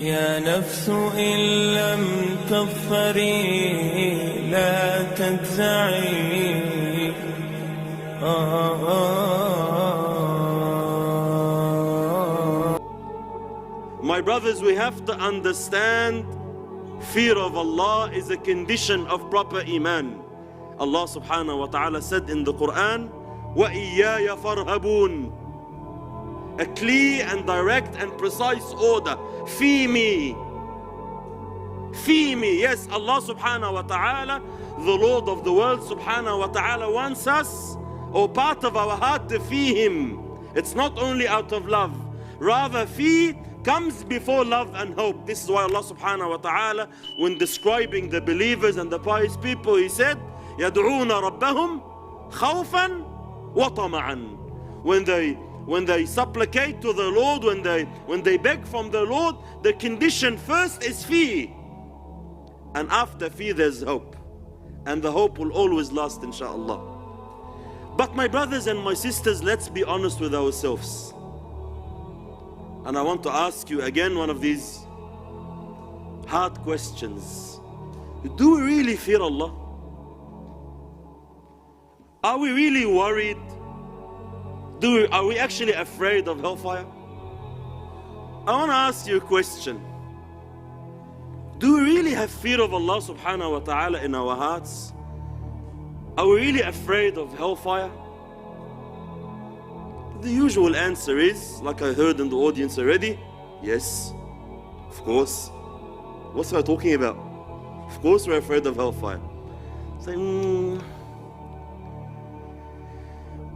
يا نفس إن لم تظفري لا تجزعي. My brothers, we have to understand fear of Allah is a condition of proper iman. Allah subhanahu wa ta'ala said in the Quran, وَإِيَّايَ فَارْهَبُونَ, a clear and direct and precise order. Fear me. Fear me. Yes, Allah subhanahu wa ta'ala, the Lord of the world subhanahu wa ta'ala, wants us, or part of our heart, to fear Him. It's not only out of love. Rather, fear comes before love and hope. This is why Allah subhanahu wa ta'ala, when describing the believers and the pious people, He said, يَدْعُونَ رَبَّهُمْ خَوْفًا وَطَمَعًا. When they supplicate to the Lord, when they beg from the Lord, the condition first is fear. And after fear there's hope. And the hope will always last, inshaAllah. But my brothers and my sisters, let's be honest with ourselves. And I want to ask you again one of these hard questions. Do we really fear Allah? Are we really worried? Are we actually afraid of hellfire? I want to ask you a question. Do we really have fear of Allah subhanahu wa ta'ala in our hearts? Are we really afraid of hellfire? The usual answer is, like I heard in the audience already, yes, of course. What's I talking about? Of course we're afraid of hellfire. Say,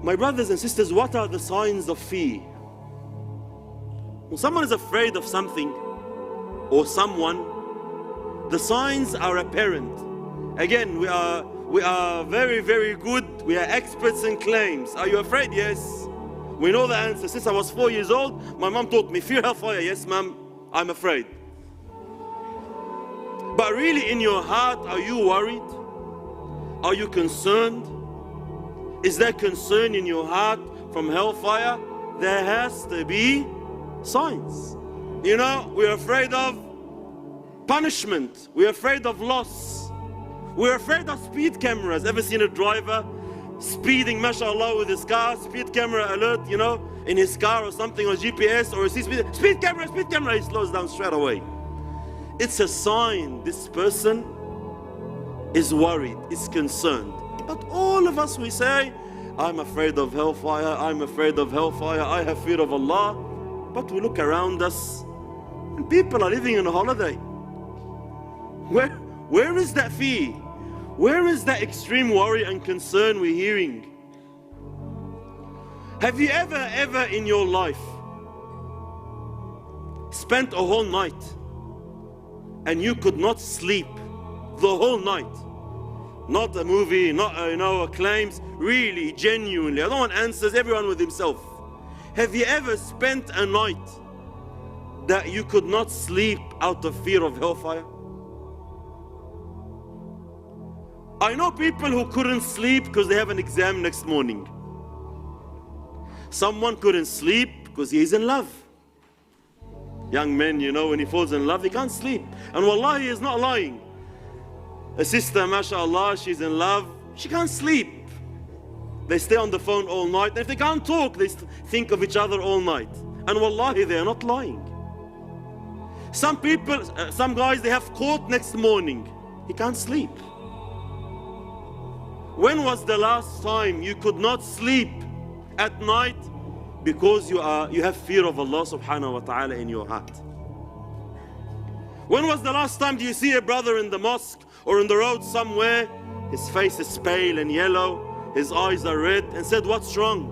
My brothers and sisters, what are the signs of fear? When someone is afraid of something or someone, the signs are apparent. Again, we are very, very good. We are experts in claims. Are you afraid? Yes. We know the answer. Since I was 4 years old, my mom taught me, fear hellfire. Yes, ma'am, I'm afraid. But really in your heart, are you worried? Are you concerned? Is there concern in your heart from hellfire? There has to be signs. You know, we're afraid of punishment. We're afraid of loss. We're afraid of speed cameras. Ever seen a driver speeding, mashallah, with his car, speed camera alert, you know, in his car or something, or GPS, or speed camera, he slows down straight away. It's a sign this person is worried, is concerned. But all of us, we say, I'm afraid of hellfire, I'm afraid of hellfire, I have fear of Allah. But we look around us and people are living in a holiday. Where is that fear? Where is that extreme worry and concern we're hearing? Have you ever in your life spent a whole night and you could not sleep the whole night? Not a movie, not claims, really, genuinely. I don't want answers, everyone with himself. Have you ever spent a night that you could not sleep out of fear of hellfire? I know people who couldn't sleep because they have an exam next morning. Someone couldn't sleep because he is in love. Young men, you know, when he falls in love, he can't sleep. And wallahi, he is not lying. A sister, mashallah, she's in love, she can't sleep. They stay on the phone all night. And if they can't talk, they think of each other all night. And wallahi, they are not lying. Some people, some guys, they have court next morning. He can't sleep. When was the last time you could not sleep at night because you have fear of Allah subhanahu wa ta'ala in your heart? When was the last time do you see a brother in the mosque or in the road somewhere, his face is pale and yellow, his eyes are red, and said, what's wrong?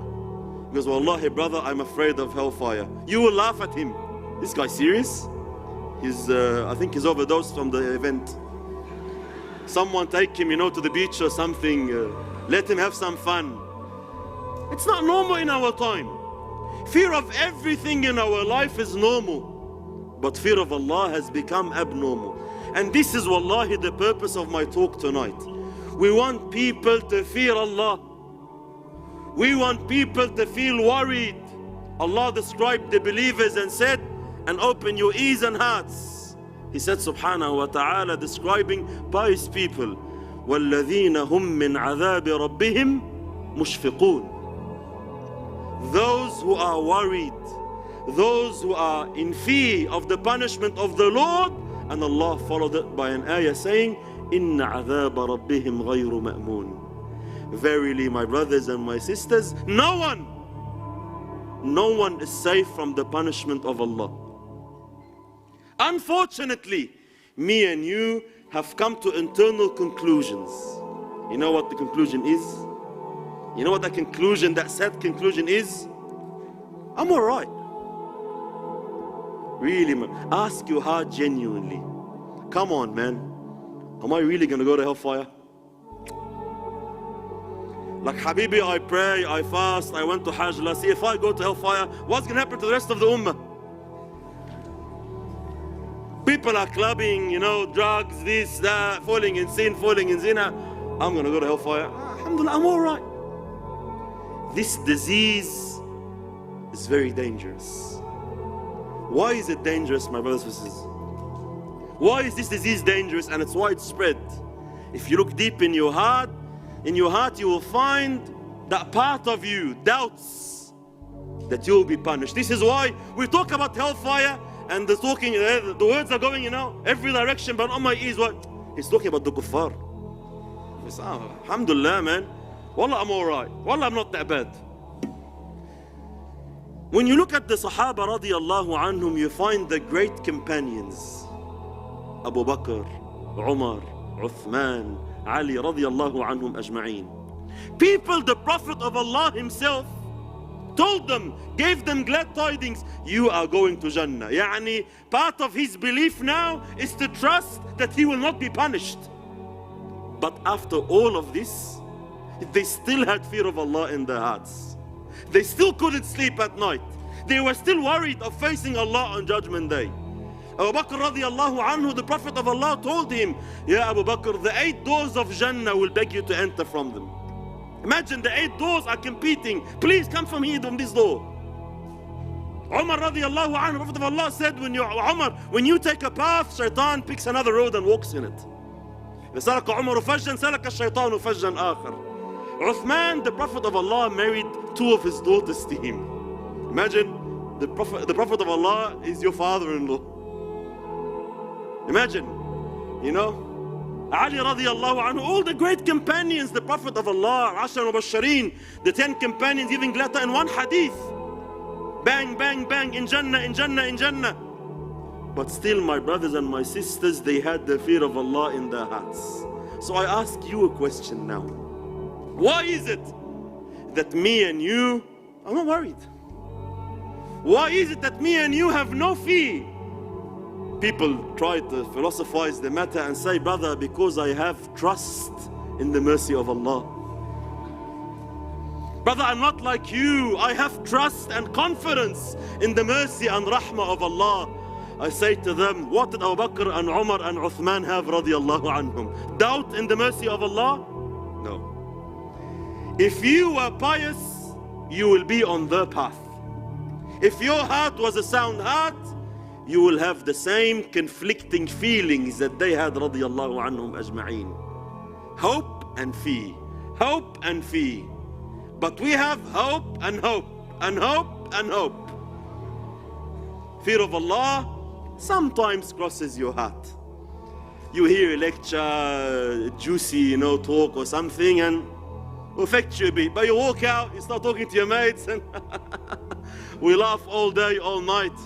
He goes, wallahi brother, I'm afraid of hellfire. You will laugh at him. This guy serious? I think he's overdosed from the event. Someone take him, you know, to the beach or something. Let him have some fun. It's not normal in our time. Fear of everything in our life is normal. But fear of Allah has become abnormal. And this is wallahi the purpose of my talk tonight. We want people to fear Allah. We want people to feel worried. Allah described the believers and said, and open your ears and hearts. He said subhanahu wa ta'ala, describing pious people, وَالَّذِينَ هُمْ مِنْ عَذَابِ رَبِّهِمْ مُشْفِقُونَ. Those who are worried, those who are in fear of the punishment of the Lord. And Allah followed it by an ayah saying, إِنَّ عَذَابَ رَبِّهِمْ غَيْرُ مَأْمُونَ. Verily, my brothers and my sisters, no one is safe from the punishment of Allah. Unfortunately, me and you have come to internal conclusions. You know what the conclusion is? You know what the conclusion, that sad conclusion is? I'm alright. Really, man. Ask your heart genuinely. Come on, man. Am I really going to go to hellfire? Like, Habibi, I pray, I fast, I went to Hajj last year. If I go to hellfire, what's going to happen to the rest of the ummah? People are clubbing, you know, drugs, this, that, falling in sin, falling in zina. I'm going to go to hellfire. Alhamdulillah, I'm all right. This disease is very dangerous. Why is it dangerous, my brothers and sisters? Why is this disease dangerous and it's widespread? If you look deep in your heart you will find that part of you doubts that you will be punished. This is why we talk about hellfire and the words are going, you know, every direction, but on my ears, what? He's talking about the kuffar. Alhamdulillah, man. Wallah, I'm alright. Wallah, I'm not that bad. When you look at the Sahaba radiallahu anhum, you find the great companions. Abu Bakr, Umar, Uthman, Ali radiallahu anhum ajma'een. People the Prophet of Allah himself told them, gave them glad tidings, you are going to Jannah. Yani, part of his belief now is to trust that he will not be punished. But after all of this, they still had fear of Allah in their hearts. They still couldn't sleep at night. They were still worried of facing Allah on Judgment Day. Abu Bakr radiallahu anhu, the Prophet of Allah told him, Ya Abu Bakr, the 8 doors of Jannah will beg you to enter from them. Imagine the 8 doors are competing. Please come from here, from this door. Umar radiallahu anhu, the Prophet of Allah said, when you take a path, shaitan picks another road and walks in it. سلك عمر فجا سلك الشيطان فجا آخر. Uthman, the Prophet of Allah, married 2 of his daughters to him. Imagine, the Prophet of Allah is your father-in-law. Imagine, you know, Ali radiallahu anhu, all the great companions, the Prophet of Allah, Ashar Mubashareen, the 10 companions giving glad in one hadith. Bang, bang, bang, in Jannah, in Jannah, in Jannah. But still, my brothers and my sisters, they had the fear of Allah in their hearts. So I ask you a question now. Why is it that me and you are not worried? Why is it that me and you have no fear? People try to philosophize the matter and say, brother, because I have trust in the mercy of Allah. Brother, I'm not like you. I have trust and confidence in the mercy and rahmah of Allah. I say to them, what did Abu Bakr and Umar and Uthman have radiallahu anhum? Doubt in the mercy of Allah? No. If you were pious, you will be on the path. If your heart was a sound heart, you will have the same conflicting feelings that they had radiallahu anhum ajma'een. Hope and fear. Hope and fear. But we have hope and hope and hope and hope. Fear of Allah sometimes crosses your heart. You hear a lecture, juicy, you know, talk or something, and will affect you a bit. But you walk out, you start talking to your mates, and we laugh all day, all night.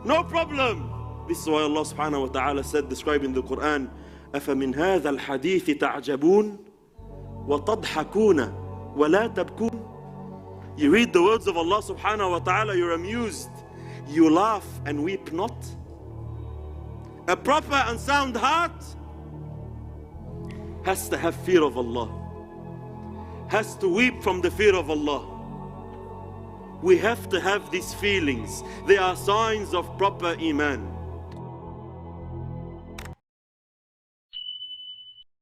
No problem. This is why Allah subhanahu wa ta'ala said, describing the Quran, أَفَمِنْ هَذَا الْحَدِيثِ تَعْجَبُونَ وَتَضْحَكُونَ وَلَا تَبْكُونَ. You read the words of Allah subhanahu wa ta'ala, you're amused. You laugh and weep not. A proper and sound heart has to have fear of Allah, has to weep from the fear of Allah. We have to have these feelings. They are signs of proper iman.